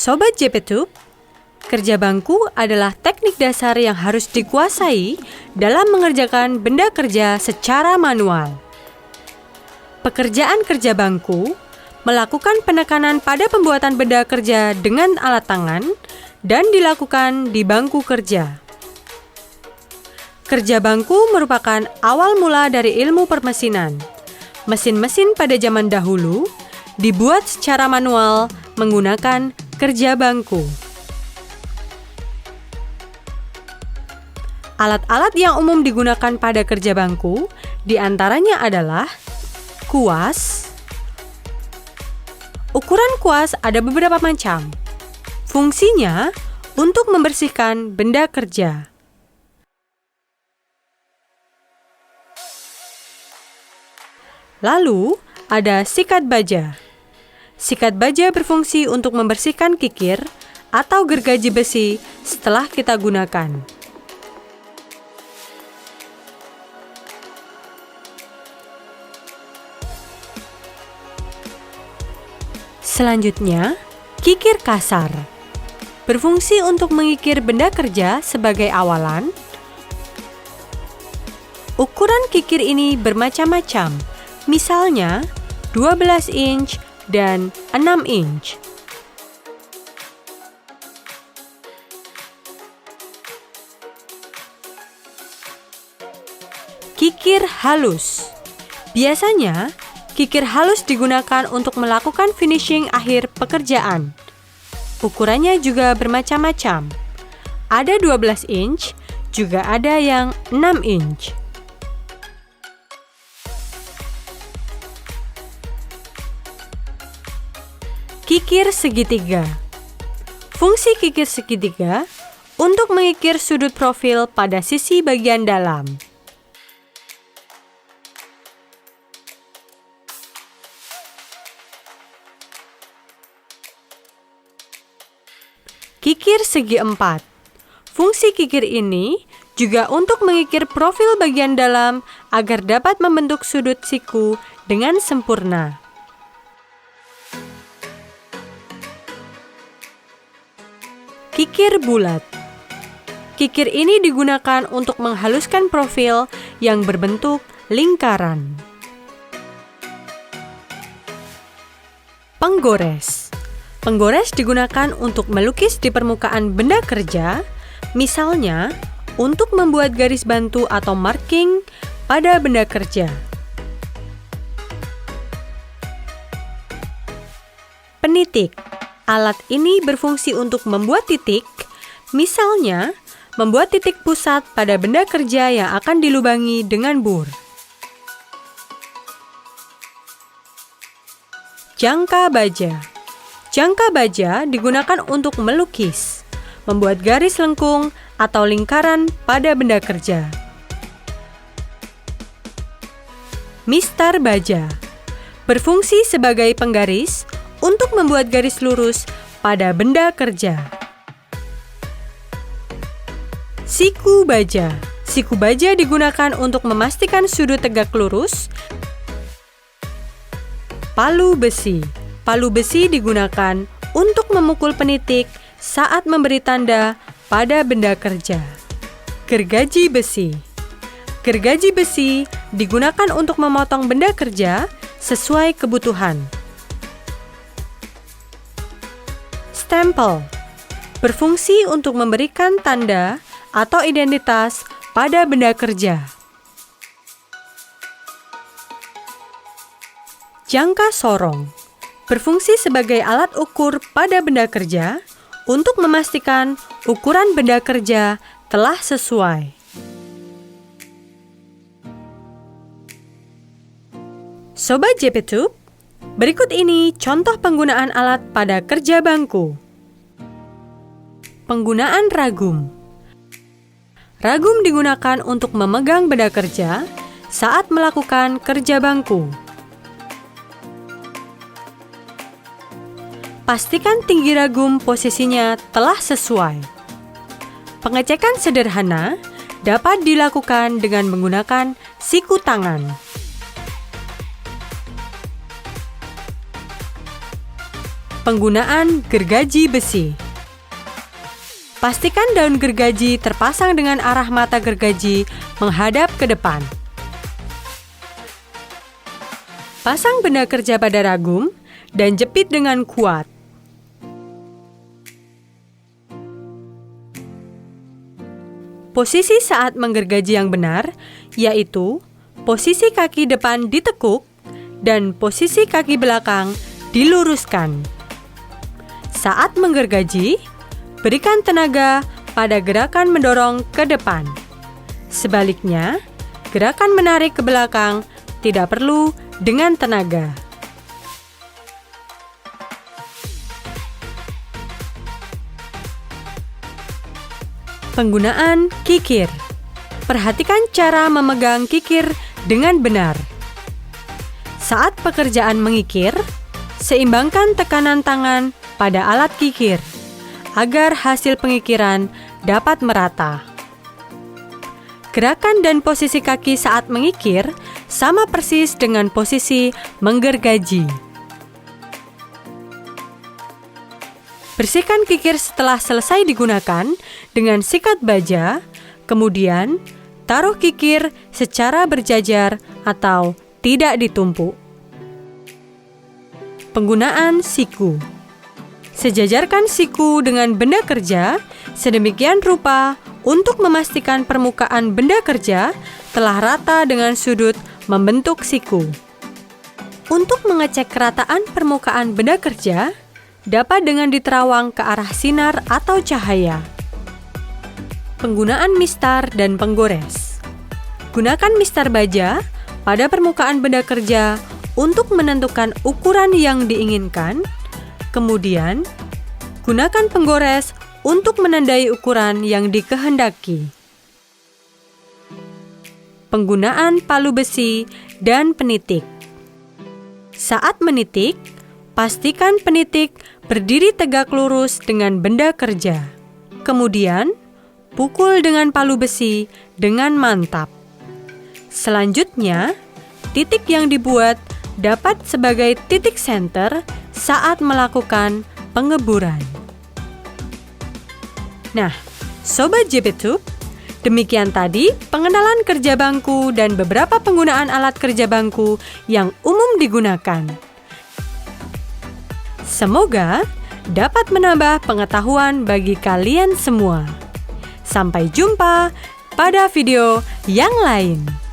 Sobat JPTube, kerja bangku adalah teknik dasar yang harus dikuasai dalam mengerjakan benda kerja secara manual. Pekerjaan kerja bangku melakukan penekanan pada pembuatan benda kerja dengan alat tangan dan dilakukan di bangku kerja. Kerja bangku merupakan awal mula dari ilmu permesinan. Mesin-mesin pada zaman dahulu dibuat secara manual menggunakan kerja bangku. Alat-alat yang umum digunakan pada kerja bangku diantaranya adalah kuas. Ukuran kuas ada beberapa macam. Fungsinya untuk membersihkan benda kerja. Lalu ada sikat baja. Sikat baja berfungsi untuk membersihkan kikir atau gergaji besi setelah kita gunakan. Selanjutnya, kikir kasar. Berfungsi untuk mengikir benda kerja sebagai awalan. Ukuran kikir ini bermacam-macam, misalnya 12 inch dan 6 inch. Kikir halus. Biasanya, kikir halus digunakan untuk melakukan finishing akhir pekerjaan. Ukurannya juga bermacam-macam. Ada 12 inch, juga ada yang 6 inch. Kikir segitiga. Fungsi kikir segitiga untuk mengikir sudut profil pada sisi bagian dalam. Kikir segi empat. Fungsi kikir ini juga untuk mengikir profil bagian dalam agar dapat membentuk sudut siku dengan sempurna. Kikir bulat. Kikir ini digunakan untuk menghaluskan profil yang berbentuk lingkaran. Penggores. Penggores digunakan untuk melukis di permukaan benda kerja, misalnya untuk membuat garis bantu atau marking pada benda kerja. Penitik. Alat ini berfungsi untuk membuat titik, misalnya membuat titik pusat pada benda kerja yang akan dilubangi dengan bur. Jangka baja. Jangka baja digunakan untuk melukis, membuat garis lengkung atau lingkaran pada benda kerja. Mistar baja. Berfungsi sebagai penggaris untuk membuat garis lurus pada benda kerja. Siku baja. Siku baja digunakan untuk memastikan sudut tegak lurus. Palu besi. Palu besi digunakan untuk memukul penitik saat memberi tanda pada benda kerja. Gergaji besi. Gergaji besi digunakan untuk memotong benda kerja sesuai kebutuhan. Stempel. Berfungsi untuk memberikan tanda atau identitas pada benda kerja. Jangka sorong. Berfungsi sebagai alat ukur pada benda kerja untuk memastikan ukuran benda kerja telah sesuai. Sobat JPTube, berikut ini contoh penggunaan alat pada kerja bangku. Penggunaan ragum. Ragum digunakan untuk memegang benda kerja saat melakukan kerja bangku. Pastikan tinggi ragum posisinya telah sesuai. Pengecekan sederhana dapat dilakukan dengan menggunakan siku tangan. Penggunaan gergaji besi. Pastikan daun gergaji terpasang dengan arah mata gergaji menghadap ke depan. Pasang benda kerja pada ragum dan jepit dengan kuat. Posisi saat menggergaji yang benar, yaitu posisi kaki depan ditekuk dan posisi kaki belakang diluruskan. Saat menggergaji, berikan tenaga pada gerakan mendorong ke depan. Sebaliknya, gerakan menarik ke belakang tidak perlu dengan tenaga. Penggunaan kikir. Perhatikan cara memegang kikir dengan benar. Saat pekerjaan mengikir, seimbangkan tekanan tangan pada alat kikir agar hasil pengikiran dapat merata. Gerakan dan posisi kaki saat mengikir sama persis dengan posisi menggergaji. Bersihkan kikir setelah selesai digunakan dengan sikat baja, kemudian taruh kikir secara berjajar atau tidak ditumpuk. Penggunaan siku. Sejajarkan siku dengan benda kerja sedemikian rupa untuk memastikan permukaan benda kerja telah rata dengan sudut membentuk siku. Untuk mengecek kerataan permukaan benda kerja, dapat dengan diterawang ke arah sinar atau cahaya. Penggunaan mistar dan penggores. Gunakan mistar baja pada permukaan benda kerja untuk menentukan ukuran yang diinginkan. Kemudian, gunakan penggores untuk menandai ukuran yang dikehendaki. Penggunaan palu besi dan penitik. Saat menitik, pastikan penitik berdiri tegak lurus dengan benda kerja. Kemudian, pukul dengan palu besi dengan mantap. Selanjutnya, titik yang dibuat dapat sebagai titik senter saat melakukan pengeburan. Nah, Sobat JPTube, demikian tadi pengenalan kerja bangku dan beberapa penggunaan alat kerja bangku yang umum digunakan. Semoga dapat menambah pengetahuan bagi kalian semua. Sampai jumpa pada video yang lain.